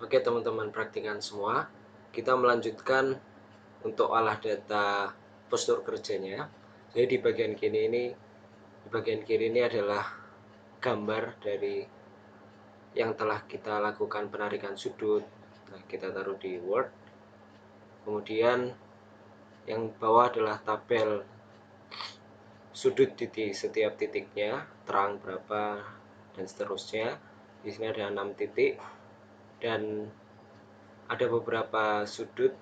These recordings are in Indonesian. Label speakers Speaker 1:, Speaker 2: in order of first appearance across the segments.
Speaker 1: Oke teman-teman praktikan semua, kita melanjutkan untuk olah data postur kerjanya. Jadi di bagian kiri ini adalah gambar dari yang telah kita lakukan penarikan sudut. Nah, kita taruh di Word. Kemudian yang bawah adalah tabel sudut di setiap titiknya, terang berapa dan seterusnya. Di sini ada 6 titik dan ada beberapa sudut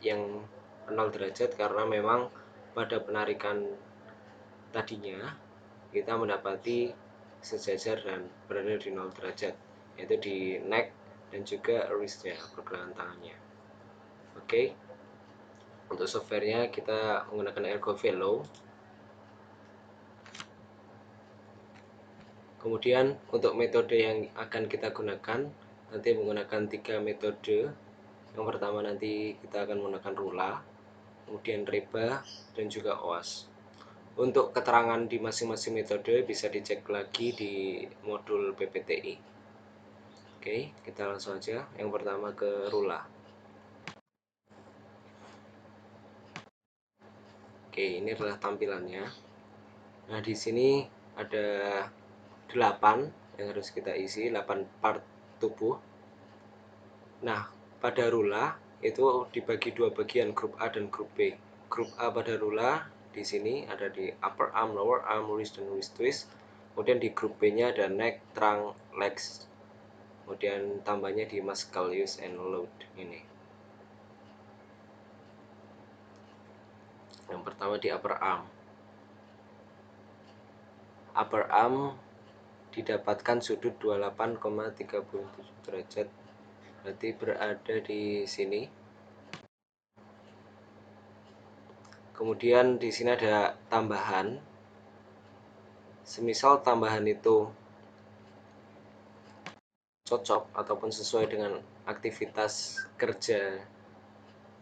Speaker 1: yang 0 derajat karena memang pada penarikan tadinya kita mendapati sejajar dan berada di 0 derajat, yaitu di neck dan juga wristnya, pergelangan tangannya. Oke, untuk softwarenya kita menggunakan Ergo Velo. Kemudian untuk metode yang akan kita gunakan nanti menggunakan 3 metode. Yang pertama nanti kita akan menggunakan rula, kemudian reba dan juga oas. Untuk keterangan di masing-masing metode bisa dicek lagi di modul PPTI. Oke, kita langsung aja. Yang pertama ke rula. Oke, ini adalah tampilannya. Nah, di sini ada 8 yang harus kita isi, 8 part tubuh. Nah, pada rula itu dibagi 2 bagian, grup A dan grup B. Grup A pada rula di sini ada di upper arm, lower arm, wrist dan wrist twist. Kemudian di grup B-nya ada neck, trunk, legs. Kemudian tambahnya di muscle use and load ini. Yang pertama di upper arm. Upper arm didapatkan sudut 28,37 derajat. Berarti berada di sini. Kemudian di sini ada tambahan. Semisal tambahan itu cocok ataupun sesuai dengan aktivitas kerja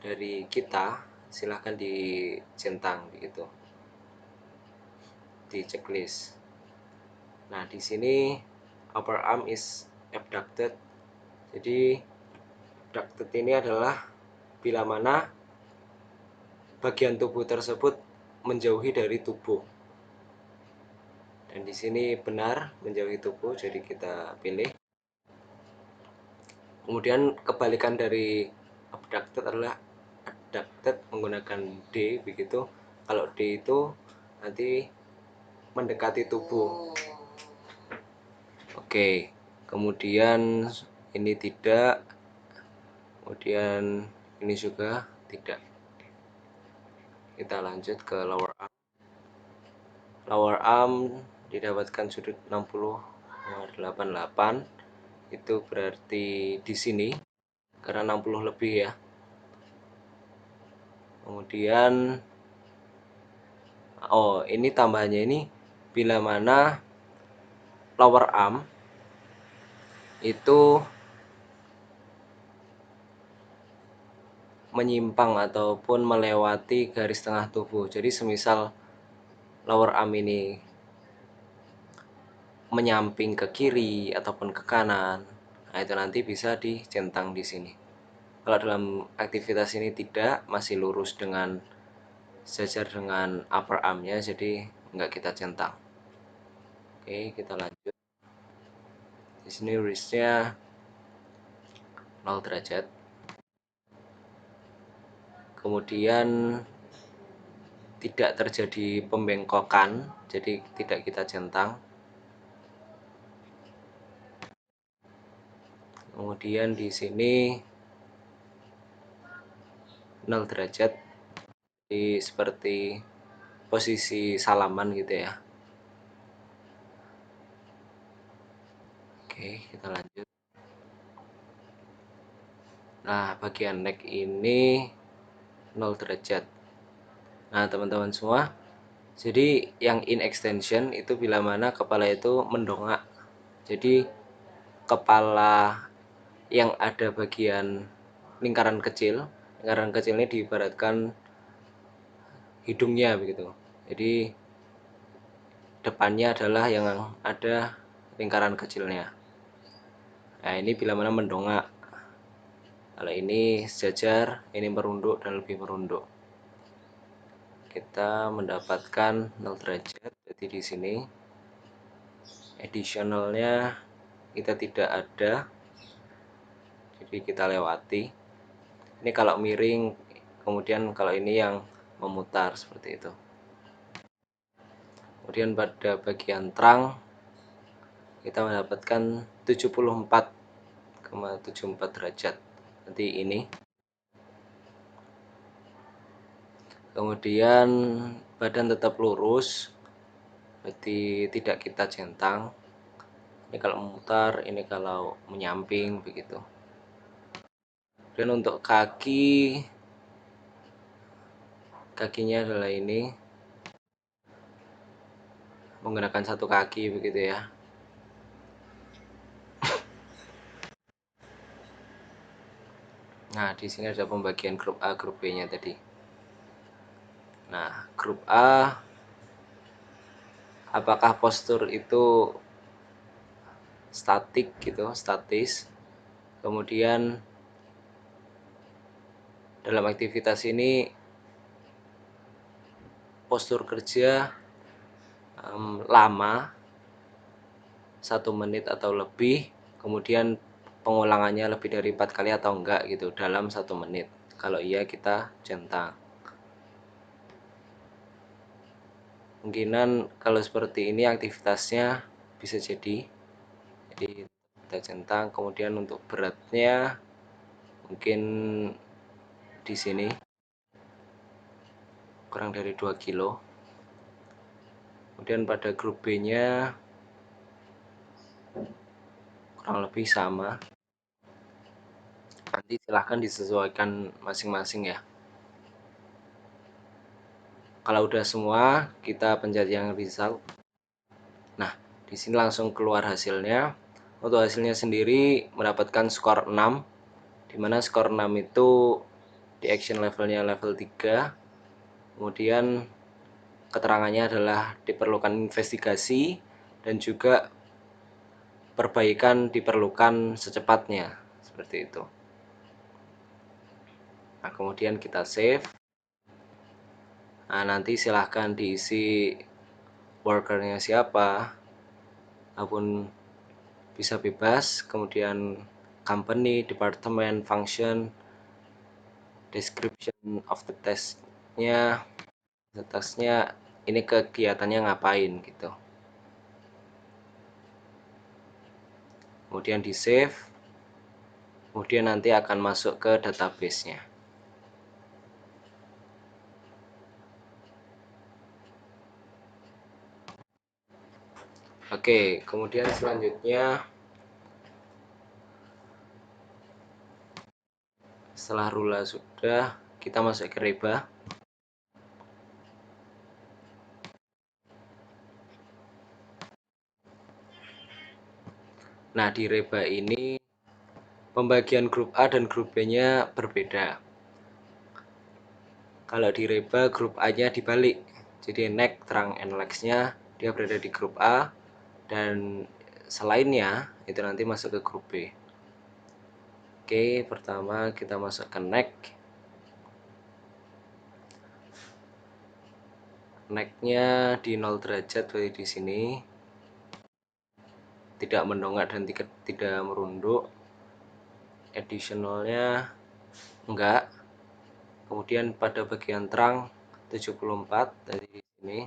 Speaker 1: dari kita, silahkan dicentang gitu di checklist. Nah, di sini upper arm is abducted. Jadi abducted ini adalah bila mana bagian tubuh tersebut menjauhi dari tubuh. Dan di sini benar menjauhi tubuh, jadi kita pilih. Kemudian kebalikan dari abducted adalah adducted menggunakan D begitu. Kalau D itu nanti mendekati tubuh. Oke, kemudian ini tidak, kemudian ini juga tidak. Kita lanjut ke lower arm. Lower arm didapatkan sudut 60,88. Itu berarti di sini karena 60 lebih ya. Kemudian ini tambahannya ini bila mana lower arm itu menyimpang ataupun melewati garis tengah tubuh. Jadi semisal lower arm ini menyamping ke kiri ataupun ke kanan, nah itu nanti bisa dicentang di sini. Kalau dalam aktivitas ini tidak, masih lurus dengan sejajar dengan upper armnya, jadi nggak kita centang. Oke, kita lanjut. Di sini wristnya 0 derajat. Kemudian tidak terjadi pembengkokan, jadi tidak kita centang. Kemudian di sini 0 derajat, jadi seperti posisi salaman gitu ya. Oke, kita lanjut. Nah, bagian neck ini 0 derajat. Nah, teman-teman semua, jadi yang in extension itu bila mana kepala itu mendongak. Jadi kepala yang ada bagian lingkaran kecil ini diibaratkan hidungnya begitu. Jadi depannya adalah yang ada lingkaran kecilnya. Nah, ini bila mana mendongak. Kalau ini sejajar, ini merunduk dan lebih merunduk. Kita mendapatkan 0 derajat. Jadi di sini additionalnya kita tidak ada, jadi kita lewati. Ini kalau miring, kemudian kalau ini yang memutar seperti itu. Kemudian pada bagian terang kita mendapatkan 74,74 derajat. Nanti ini. Kemudian badan tetap lurus, berarti tidak kita centang. Ini kalau memutar, ini kalau menyamping begitu. Dan untuk kakinya adalah ini, menggunakan satu kaki begitu ya. Nah, di sini ada pembagian grup A, grup B-nya tadi. Nah, grup A, apakah postur itu statis. Kemudian dalam aktivitas ini postur kerja lama 1 menit atau lebih, kemudian pengulangannya lebih dari 4 kali atau enggak gitu dalam 1 menit. Kalau iya kita centang. Kemungkinan kalau seperti ini aktivitasnya bisa jadi kita centang. Kemudian untuk beratnya mungkin di sini kurang dari 2 kilo. Kemudian pada grup B nya kurang lebih sama. Nanti silahkan disesuaikan masing-masing ya. Kalau udah semua, kita pencet yang result. Nah, di sini langsung keluar hasilnya. Untuk hasilnya sendiri mendapatkan skor 6, dimana skor 6 itu di action levelnya level 3. Kemudian keterangannya adalah diperlukan investigasi dan juga perbaikan diperlukan secepatnya, seperti itu. Nah, kemudian kita save. Nah, nanti silahkan diisi workernya siapa, apapun bisa bebas. Kemudian company, department, function, description of the testnya, ini kegiatannya ngapain gitu. Kemudian di save, kemudian nanti akan masuk ke database-nya. Oke, kemudian selanjutnya setelah rula sudah, kita masuk ke reba. Nah, di reba ini pembagian grup A dan grup B-nya berbeda. Kalau di reba grup A-nya dibalik. Jadi neck, trunk, and legs-nya dia berada di grup A, dan selainnya itu nanti masuk ke grup B. Oke, pertama kita masuk ke neck. Neck-nya di 0 derajat berarti di sini. Tidak mendongak dan tidak merunduk. Additionalnya enggak. Kemudian pada bagian trunk 74 dari sini.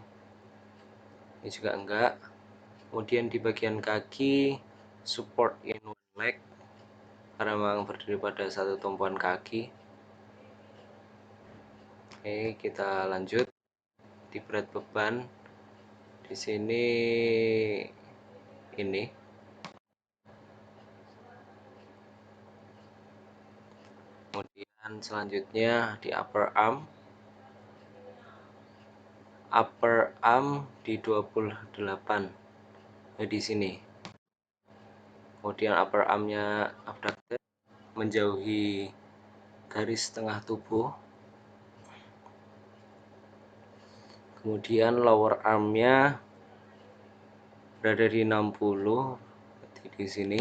Speaker 1: Ini juga enggak. Kemudian di bagian kaki support in one leg, karena memang berdiri pada satu tumpuan kaki. Oke, kita lanjut. Di berat beban di sini ini. Kemudian selanjutnya di upper arm di 28 di sini. Kemudian upper armnya abducted, menjauhi garis tengah tubuh. Kemudian lower armnya berada di 60, di sini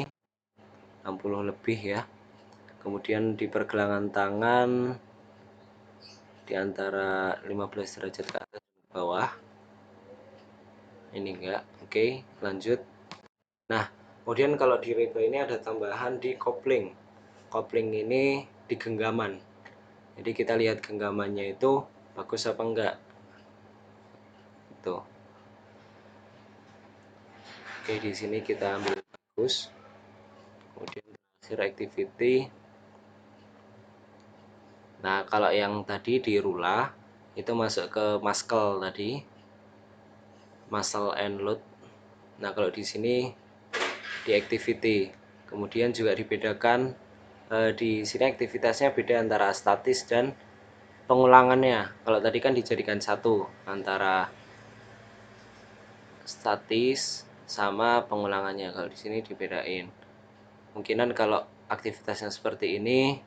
Speaker 1: 60 lebih ya. kemudian di pergelangan tangan di antara 15 derajat ke atas ke bawah. Ini enggak. Oke, lanjut. Nah, kemudian kalau di reba ini ada tambahan di kopling. Kopling ini di genggaman. Jadi kita lihat genggamannya itu bagus apa enggak. Tuh. Oke, di sini kita ambil bagus. Kemudian terakhir activity. Nah, kalau yang tadi di rula itu masuk ke muscle tadi. Muscle and load. Nah, kalau di sini di activity. Kemudian juga dibedakan di sini aktivitasnya beda antara statis dan pengulangannya. Kalau tadi kan dijadikan satu antara statis sama pengulangannya. Kalau di sini dibedain. Mungkinan kalau aktivitasnya seperti ini,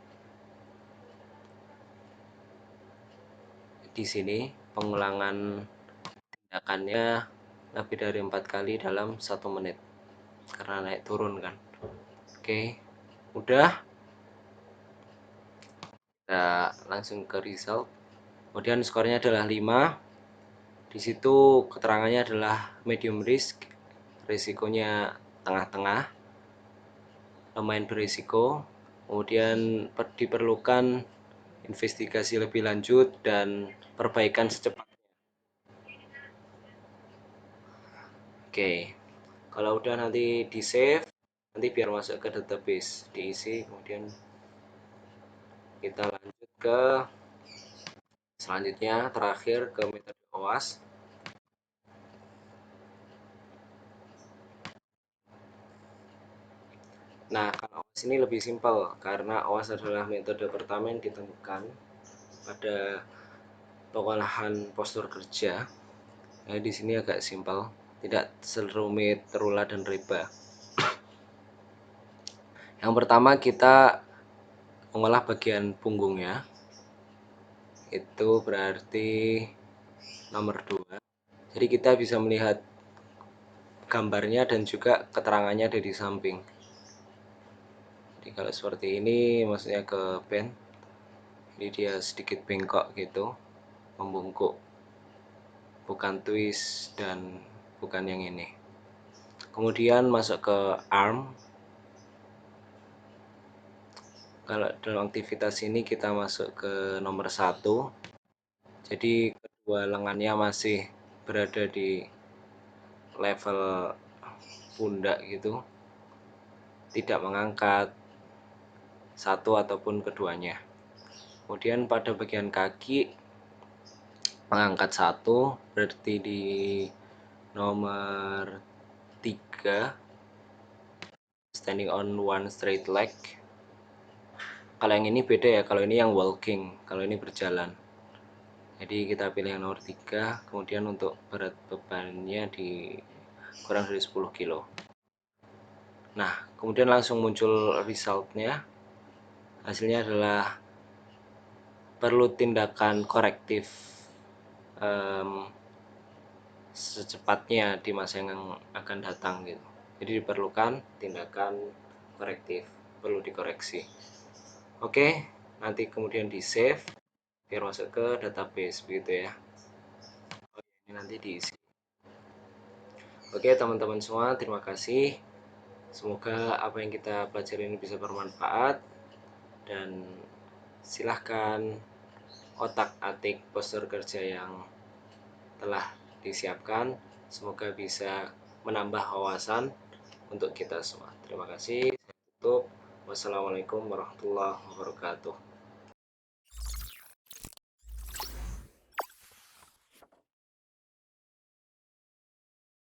Speaker 1: di sini pengulangan tindakannya lebih dari 4 kali dalam 1 menit karena naik turun kan. Oke, udah. Kita langsung ke result. Kemudian skornya adalah 5. Di situ keterangannya adalah medium risk, risikonya tengah-tengah, lumayan berisiko. Kemudian diperlukan investigasi lebih lanjut dan perbaikan secepatnya. Oke, kalau udah nanti di save, nanti biar masuk ke database, diisi, kemudian kita lanjut ke selanjutnya, terakhir ke metode OWASP. Nah, kalau OWASP ini lebih simpel karena OWASP adalah metode pertama yang ditemukan pada pengolahan postur kerja. Nah, di sini agak simpel, tidak serumit rula dan reba. Yang pertama kita mengolah bagian punggungnya. Itu berarti nomor 2. Jadi kita bisa melihat gambarnya dan juga keterangannya ada di samping. Jadi kalau seperti ini maksudnya ke bend, ini dia sedikit bengkok gitu, membungkuk, bukan twist dan bukan yang ini. Kemudian masuk ke arm. Kalau dalam aktivitas ini kita masuk ke nomor 1. Jadi kedua lengannya masih berada di level pundak gitu, tidak mengangkat satu ataupun keduanya. Kemudian pada bagian kaki mengangkat 1, berarti di nomor 3, standing on one straight leg. Kalau yang ini beda ya, kalau ini yang walking, kalau ini berjalan. Jadi kita pilih yang nomor 3, kemudian untuk berat bebannya di kurang dari 10 kilo. Nah, kemudian langsung muncul resultnya. Hasilnya adalah perlu tindakan korektif secepatnya di masa yang akan datang gitu. Jadi diperlukan tindakan korektif, perlu dikoreksi. Oke, nanti kemudian di save biar masuk ke database begitu ya. Oke, ini nanti diisi. Oke teman-teman semua, terima kasih. Semoga apa yang kita pelajari ini bisa bermanfaat dan silahkan otak-atik postur kerja yang telah disiapkan. Semoga bisa menambah wawasan untuk kita semua. Terima kasih. Saya tutup. Wassalamualaikum warahmatullahi wabarakatuh.